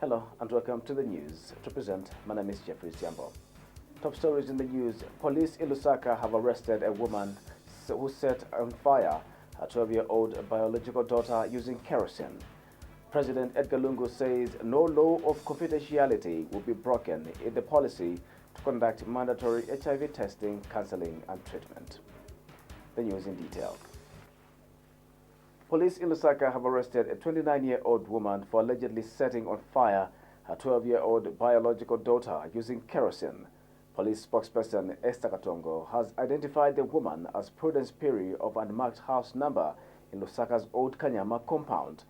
Hello and welcome to the news. To present, my name is Jeffrey Siambo. Top stories in the news. Police in Lusaka have arrested a woman who set on fire her 12-year-old biological daughter using kerosene. President Edgar says no law of confidentiality will be broken in the policy to conduct mandatory HIV testing, counseling and treatment. The news in detail. Police in Lusaka have arrested a 29-year-old woman for allegedly setting on fire her 12-year-old biological daughter using kerosene. Police spokesperson Esther Katongo has identified the woman as Prudence Piri of unmarked house number in Lusaka's Old Kanyama compound.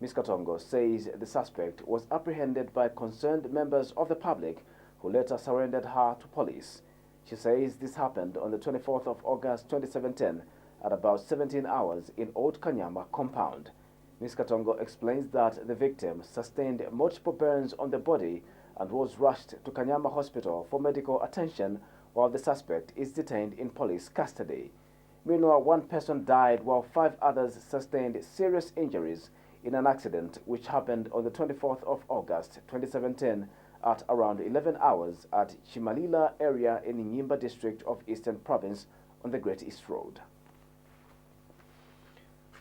Ms. Katongo says the suspect was apprehended by concerned members of the public who later surrendered her to police. She says this happened on the 24th of August 2017 at about 17 hours in Old Kanyama compound. Ms. Katongo explains that the victim sustained multiple burns on the body and was rushed to Kanyama Hospital for medical attention while the suspect is detained in police custody. Meanwhile, one person died while 5 others sustained serious injuries in an accident which happened on the 24th of August 2017 at around 11 hours at Chimalila area in Nyimba district of Eastern Province on the Great East Road.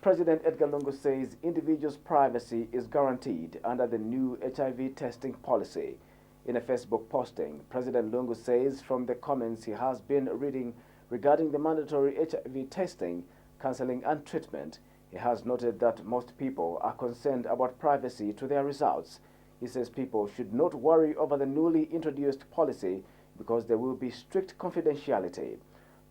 President Edgar says individuals' privacy is guaranteed under the new HIV testing policy. In a Facebook posting, President Lungu says from the comments he has been reading regarding the mandatory HIV testing, counseling and treatment, he has noted that most people are concerned about privacy to their results. He says people should not worry over the newly introduced policy because there will be strict confidentiality.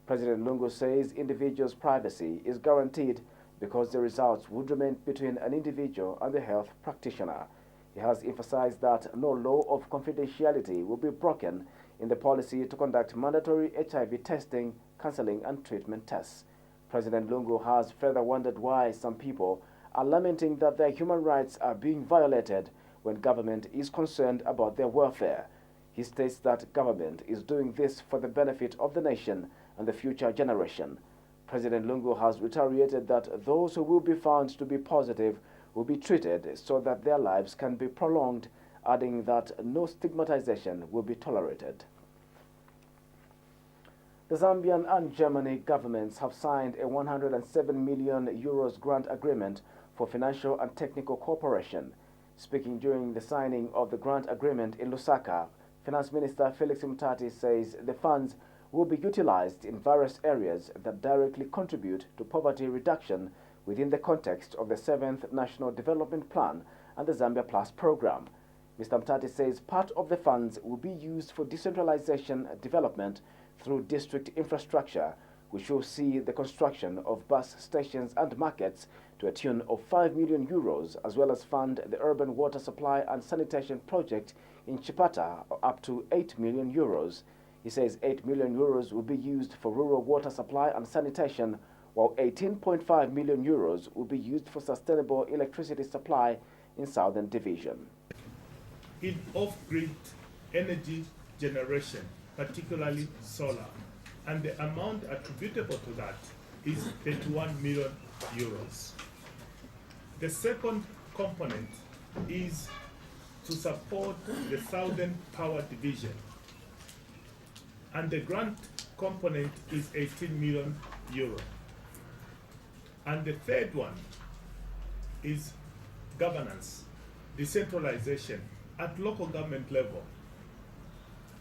President Lungu says individuals' privacy is guaranteed because the results would remain between an individual and the health practitioner. He has emphasized that no law of confidentiality will be broken in the policy to conduct mandatory HIV testing, counseling and treatment tests. President Lungu has further wondered why some people are lamenting that their human rights are being violated when government is concerned about their welfare. He states that government is doing this for the benefit of the nation and the future generation. President Lungu has reiterated that those who will be found to be positive will be treated so that their lives can be prolonged, adding that no stigmatization will be tolerated. The Zambian and Germany governments have signed a 107 million euros grant agreement for financial and technical cooperation. Speaking during the signing of the grant agreement in Lusaka, Finance Minister Felix Mutati says the funds will be utilized in various areas that directly contribute to poverty reduction within the context of the 7th National Development Plan and the Zambia Plus program. Mr. Mtati says part of the funds will be used for decentralization development through district infrastructure, which will see the construction of bus stations and markets to a tune of 5 million euros, as well as fund the urban water supply and sanitation project in Chipata up to 8 million euros. He says 8 million euros will be used for rural water supply and sanitation, while 18.5 million euros will be used for sustainable electricity supply in Southern Division. In off-grid energy generation, particularly solar, and the amount attributable to that is 31 million euros. The second component is to support the Southern Power Division, and the grant component is 18 million euro. And the third one is governance, decentralization at local government level.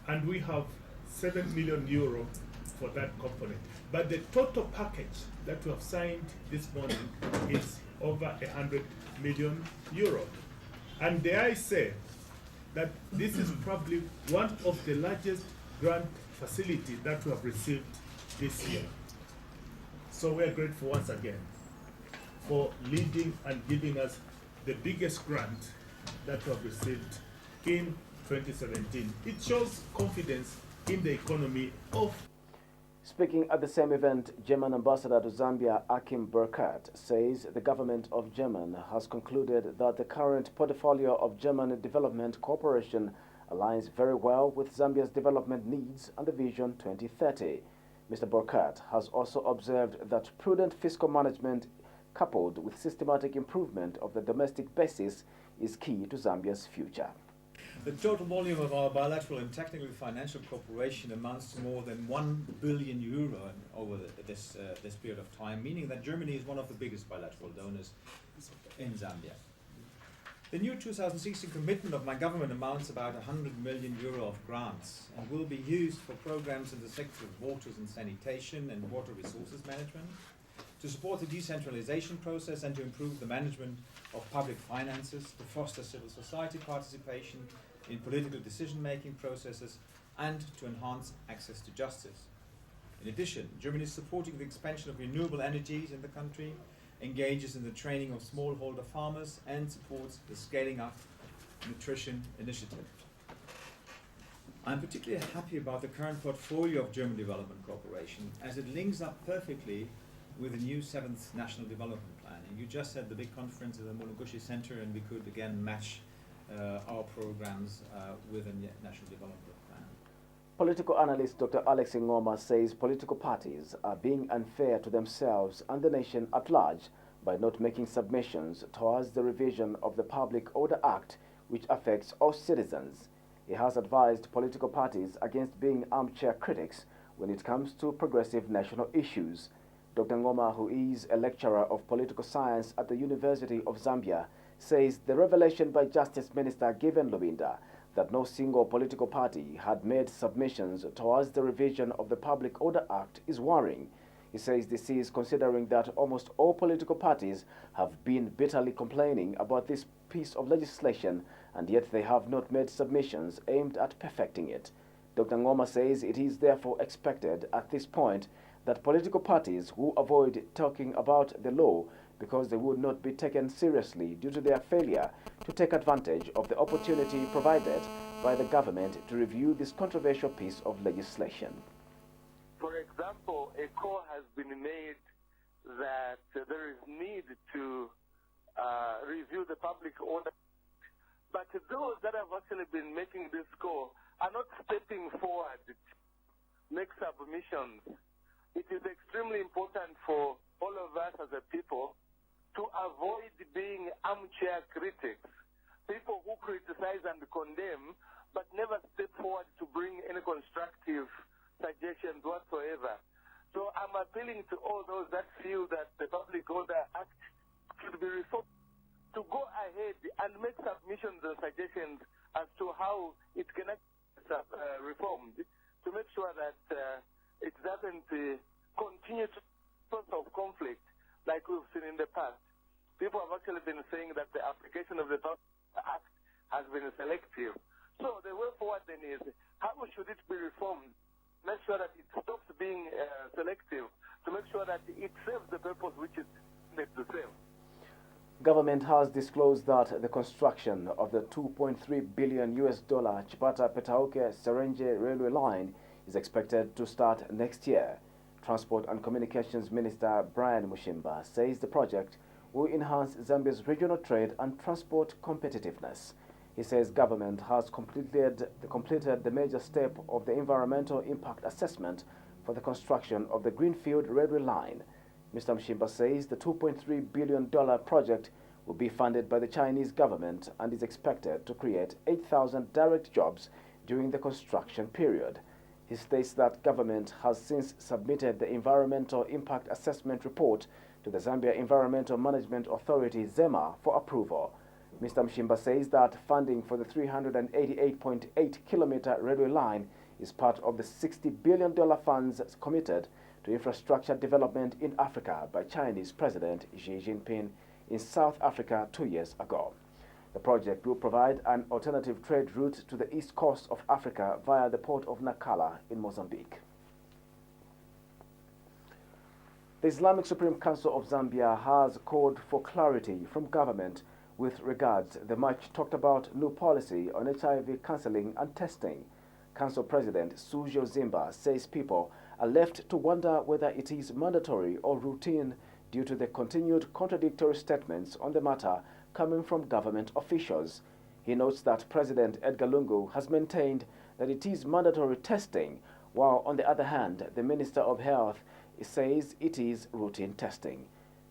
And we have 7 million euro for that component. But the total package that we have signed this morning is over 100 million euro. And dare I say that this is probably one of the largest grant facility that we have received this year. So we are grateful once again for leading and giving us the biggest grant that we have received in 2017. It shows confidence in the economy of. Speaking at the same event, German ambassador to Zambia, Akim Burkhardt, says the government of Germany has concluded that the current portfolio of German development cooperation aligns very well with Zambia's development needs and the Vision 2030. Mr. Burkhardt has also observed that prudent fiscal management coupled with systematic improvement of the domestic basis, is key to Zambia's future. The total volume of our bilateral and technical financial cooperation amounts to more than €1 billion over this period of time, meaning that Germany is one of the biggest bilateral donors in Zambia. The new 2016 commitment of my government amounts about €100 million of grants and will be used for programs in the sector of waters and sanitation and water resources management, to support the decentralization process and to improve the management of public finances, to foster civil society participation in political decision-making processes, and to enhance access to justice. In addition, Germany is supporting the expansion of renewable energies in the country, engages in the training of smallholder farmers, and supports the scaling up nutrition initiative. I'm particularly happy about the current portfolio of German development cooperation, as it links up perfectly with the new 7th National Development Plan. And you just had the big conference at the Mulungushi Center, and we could again match our programs with a National Development Plan. Political analyst Dr. Alex Ngoma says political parties are being unfair to themselves and the nation at large by not making submissions towards the revision of the Public Order Act, which affects all citizens. He has advised political parties against being armchair critics when it comes to progressive national issues. Dr. Ngoma, who is a lecturer of political science at the University of Zambia, says the revelation by Justice Minister Given Lubinda that no single political party had made submissions towards the revision of the Public Order Act is worrying. He says this is considering that almost all political parties have been bitterly complaining about this piece of legislation, and yet they have not made submissions aimed at perfecting it. Dr. Ngoma says it is therefore expected at this point that political parties who avoid talking about the law because they would not be taken seriously due to their failure to take advantage of the opportunity provided by the government to review this controversial piece of legislation. For example, a call has been made that there is need to review the public order, but those that have actually been making this call are not stepping forward to make submissions. It is extremely important for all of us as a people to avoid being armchair critics, people who criticize and condemn, but never step forward to bring any constructive suggestions whatsoever. So I'm appealing to all those that feel that the Public Order Act should be reformed to go ahead and make submissions and suggestions as to how it can be reformed, to make sure that it doesn't continue to source of conflict like we've seen in the past. People have actually been saying that the application of the Act has been selective. So the way forward then is, how should it be reformed? Make sure that it stops being selective, to make sure that it serves the purpose which is meant to serve. Government has disclosed that the construction of the $2.3 billion Chipata-Petauke-Serenje railway line is expected to start next year. Transport and Communications Minister Brian Mushimba says the project will enhance Zambia's regional trade and transport competitiveness. He says government has completed the major step of the environmental impact assessment for the construction of the Greenfield Red Line. Mr. Mushimba says the $2.3 billion project will be funded by the Chinese government and is expected to create 8,000 direct jobs during the construction period. He states that government has since submitted the environmental impact assessment report to the Zambia Environmental Management Authority, ZEMA, for approval. Mr. Mushimba says that funding for the 388.8-kilometer railway line is part of the $60 billion funds committed to infrastructure development in Africa by Chinese President Xi Jinping in South Africa 2 years ago. The project will provide an alternative trade route to the east coast of Africa via the port of Nacala in Mozambique. The Islamic Supreme Council of Zambia has called for clarity from government with regards to the much talked about new policy on HIV counseling and testing. Council President Sujo Zimba says people are left to wonder whether it is mandatory or routine due to the continued contradictory statements on the matter coming from government officials. He notes that President Edgar has maintained that it is mandatory testing, while on the other hand, the Minister of Health says it is routine testing.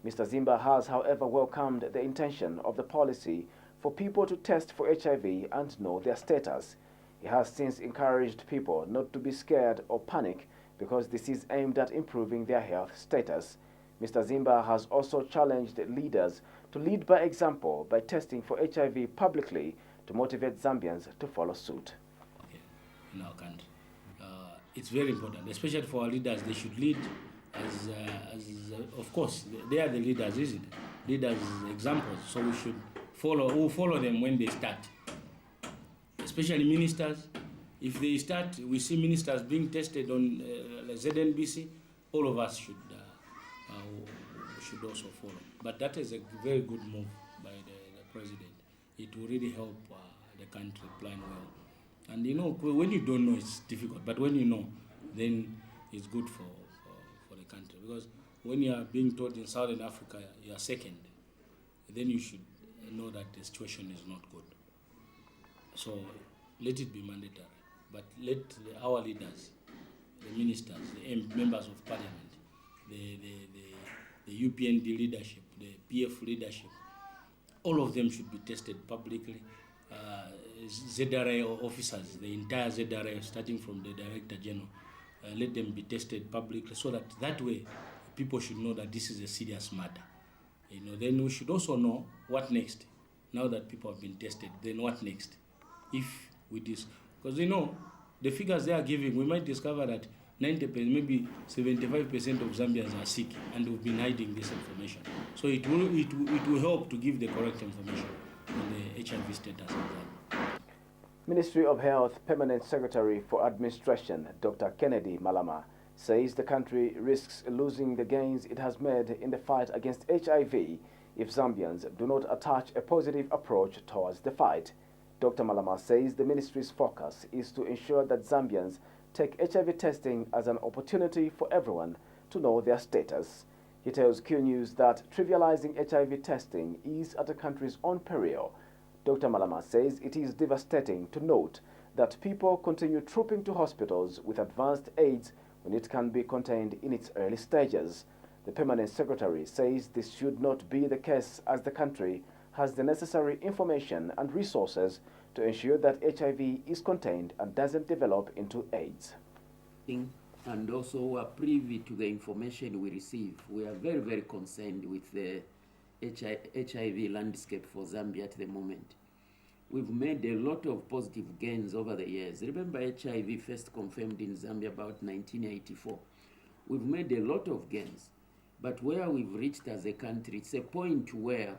Mr. Zimba has, however, welcomed the intention of the policy for people to test for HIV and know their status. He has since encouraged people not to be scared or panic because this is aimed at improving their health status. Mr. Zimba has also challenged leaders to lead by example by testing for HIV publicly to motivate Zambians to follow suit. In our country, it's very important, especially for our leaders. They should lead as of course, they are the leaders, isn't it? Leaders examples, so we should we'll follow them when they start. Especially ministers, if they start, we see ministers being tested on ZNBC, all of us should also follow. But that is a very good move by the president. It will really help the country plan well. And you know, when you don't know, it's difficult. But when you know, then it's good for the country. Because when you are being told in Southern Africa you are second, then you should know that the situation is not good. So let it be mandatory. But let our leaders, the ministers, the members of parliament, the UPND leadership, the PF leadership, all of them should be tested publicly. ZRA officers, the entire ZRA, starting from the Director General, let them be tested publicly so that way people should know that this is a serious matter. You know, then we should also know what next. Now that people have been tested, then what next? If we because you know, the figures they are giving, we might discover that 90%, maybe 75% of Zambians are sick, and we've been hiding this information. So it will help to give the correct information on the HIV status of that. Ministry of Health Permanent Secretary for Administration, Dr. Kennedy Malama, says the country risks losing the gains it has made in the fight against HIV if Zambians do not attach a positive approach towards the fight. Dr. Malama says the ministry's focus is to ensure that Zambians take HIV testing as an opportunity for everyone to know their status. He tells Q News that trivializing HIV testing is at the country's own peril. Dr. Malama says it is devastating to note that people continue trooping to hospitals with advanced AIDS when it can be contained in its early stages. The Permanent Secretary says this should not be the case as the country has the necessary information and resources to ensure that HIV is contained and doesn't develop into AIDS. And also are privy to the information we receive. We are very, very concerned with the HIV landscape for Zambia at the moment. We've made a lot of positive gains over the years. Remember, HIV first confirmed in Zambia about 1984. We've made a lot of gains, but where we've reached as a country, it's a point where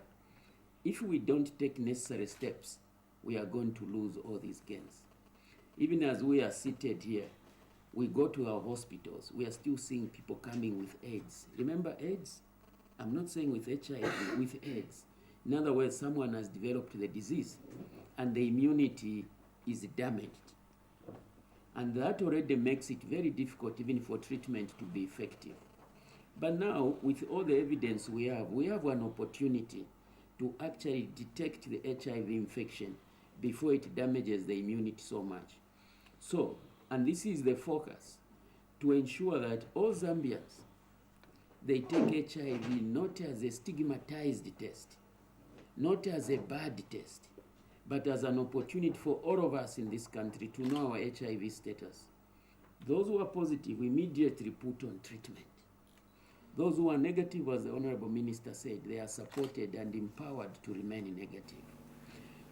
if we don't take necessary steps, we are going to lose all these gains. Even as we are seated here, we go to our hospitals, we are still seeing people coming with AIDS. Remember AIDS? I'm not saying with HIV, with AIDS. In other words, someone has developed the disease and the immunity is damaged. And that already makes it very difficult even for treatment to be effective. But now, with all the evidence we have an opportunity to actually detect the HIV infection before it damages the immunity so much. So, and this is the focus, to ensure that all Zambians, they take HIV not as a stigmatized test, not as a bad test, but as an opportunity for all of us in this country to know our HIV status. Those who are positive immediately put on treatment. Those who are negative, as the Honorable Minister said, they are supported and empowered to remain negative.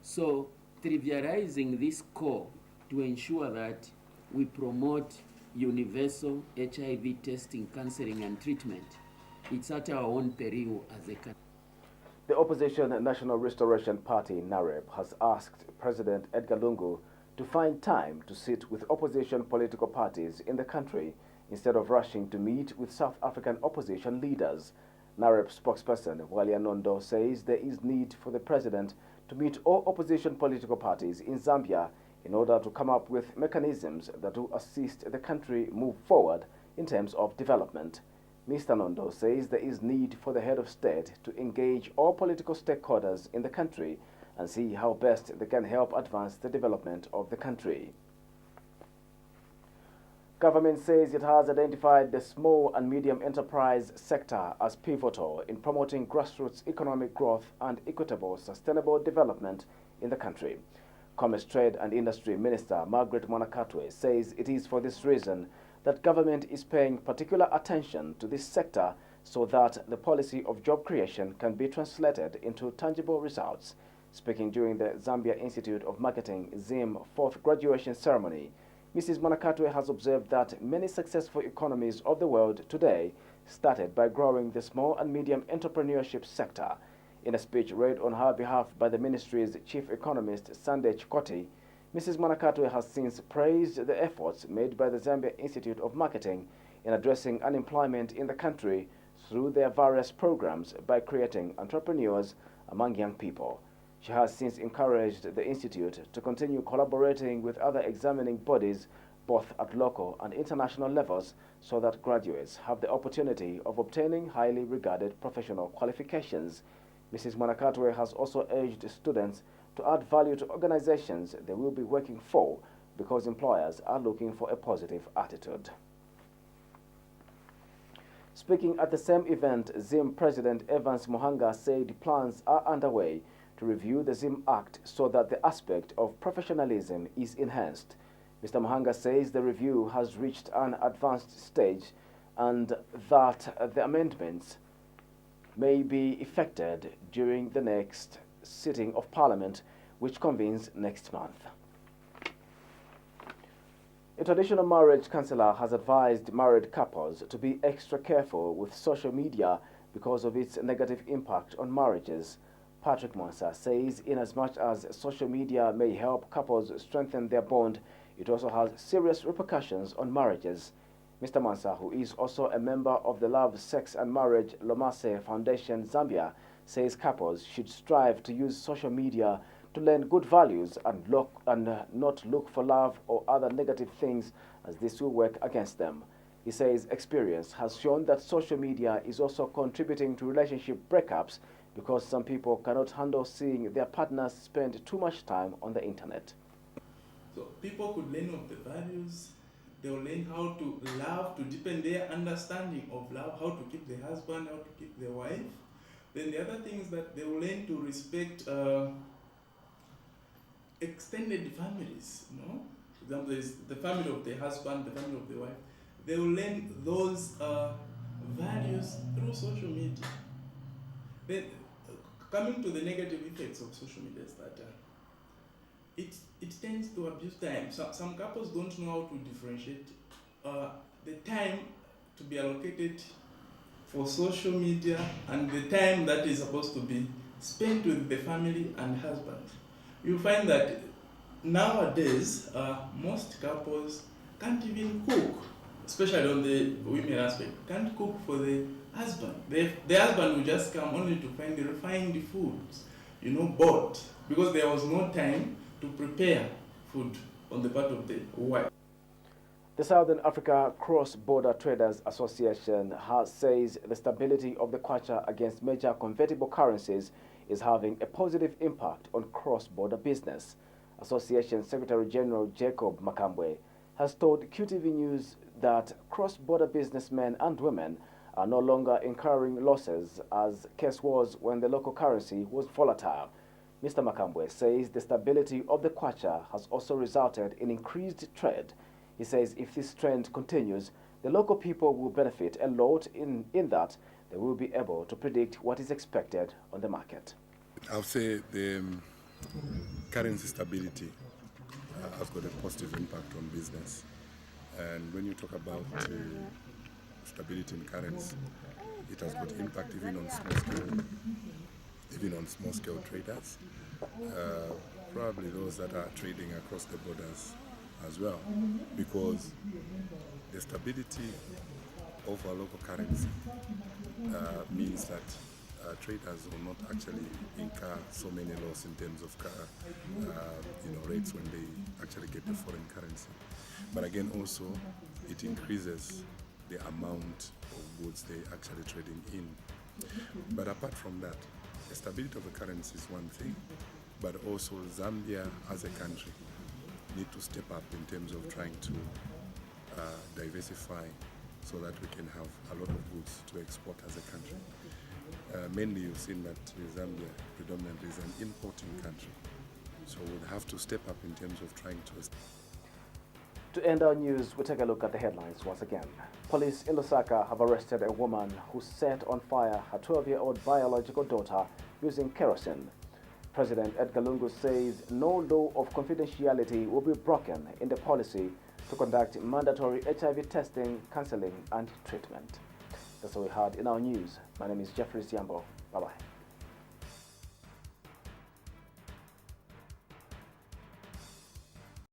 So, trivializing this call to ensure that we promote universal HIV testing, counseling, and treatment, it's at our own peril as a country. The opposition National Restoration Party, NAREP, has asked President Edgar to find time to sit with opposition political parties in the country instead of rushing to meet with South African opposition leaders. NAREP spokesperson Wally Anondo says there is need for the president to meet all opposition political parties in Zambia in order to come up with mechanisms that will assist the country move forward in terms of development. Mr. Nondo says there is need for the head of state to engage all political stakeholders in the country and see how best they can help advance the development of the country. Government says it has identified the small and medium enterprise sector as pivotal in promoting grassroots economic growth and equitable, sustainable development in the country. Commerce, Trade and Industry Minister Margaret Mwanakatwe says it is for this reason that government is paying particular attention to this sector so that the policy of job creation can be translated into tangible results. Speaking during the Zambia Institute of Marketing Zim 4th graduation ceremony, Mrs. Mwanakatwe has observed that many successful economies of the world today started by growing the small and medium entrepreneurship sector. In a speech read on her behalf by the ministry's chief economist, Sunday Chikoti, Mrs. Mwanakatwe has since praised the efforts made by the Zambia Institute of Marketing in addressing unemployment in the country through their various programs by creating entrepreneurs among young people. She has since encouraged the Institute to continue collaborating with other examining bodies both at local and international levels so that graduates have the opportunity of obtaining highly regarded professional qualifications. Mrs. Mwanakatwe has also urged students to add value to organizations they will be working for because employers are looking for a positive attitude. Speaking at the same event, Zim President Evans Muhanga said plans are underway to review the Zim Act so that the aspect of professionalism is enhanced. Mr. Muhanga says the review has reached an advanced stage and that the amendments may be effected during the next sitting of Parliament, which convenes next month. A traditional marriage counsellor has advised married couples to be extra careful with social media because of its negative impact on marriages. Patrick Mwansa says inasmuch as social media may help couples strengthen their bond, it also has serious repercussions on marriages. Mr. Mwansa, who is also a member of the Love, Sex and Marriage Lomase Foundation Zambia, says couples should strive to use social media to learn good values and not look for love or other negative things, as this will work against them. He says experience has shown that social media is also contributing to relationship breakups because some people cannot handle seeing their partners spend too much time on the internet. So people could learn of the values, they will learn how to love, to deepen their understanding of love, how to keep the husband, how to keep the wife. Then the other thing is that they will learn to respect extended families, you know? For example, there is the family of the husband, the family of the wife. They will learn those values through social media. Then, coming to the negative effects of social media is that it tends to abuse time. Some couples don't know how to differentiate the time to be allocated for social media and the time that is supposed to be spent with the family and husband. You find that nowadays most couples can't even cook, especially on the women aspect, can't cook for the husband. The husband will just come only to find the refined foods, you know, bought, because there was no time to prepare food on the part of the wife. The Southern Africa Cross-Border Traders Association says the stability of the kwacha against major convertible currencies is having a positive impact on cross-border business. Association Secretary General Jacob Makambwe has told QTV News that cross-border businessmen and women are no longer incurring losses as case was when the local currency was volatile. Mr. Makambwe says the stability of the kwacha has also resulted in increased trade. He says if this trend continues, the local people will benefit a lot in that they will be able to predict what is expected on the market. I'll say the currency stability has got a positive impact on business. And when you talk about stability in currency, it has got impact even on small scale traders, probably those that are trading across the borders as well, because the stability of our local currency means that traders will not actually incur so many losses in terms of rates when they actually get the foreign currency. But again, also it increases the amount of goods they actually trading in. But apart from that, the stability of the currency is one thing, but also Zambia as a country need to step up in terms of trying to diversify so that we can have a lot of goods to export as a country. Mainly you've seen that Zambia predominantly is an importing country. So we'll have to step up in terms of trying to... To end our news, we take a look at the headlines once again. Police in Lusaka have arrested a woman who set on fire her 12-year-old biological daughter using kerosene. President Edgar says no law of confidentiality will be broken in the policy to conduct mandatory HIV testing, counseling, and treatment. That's all we had in our news. My name is Jeffrey Siambo. Bye-bye.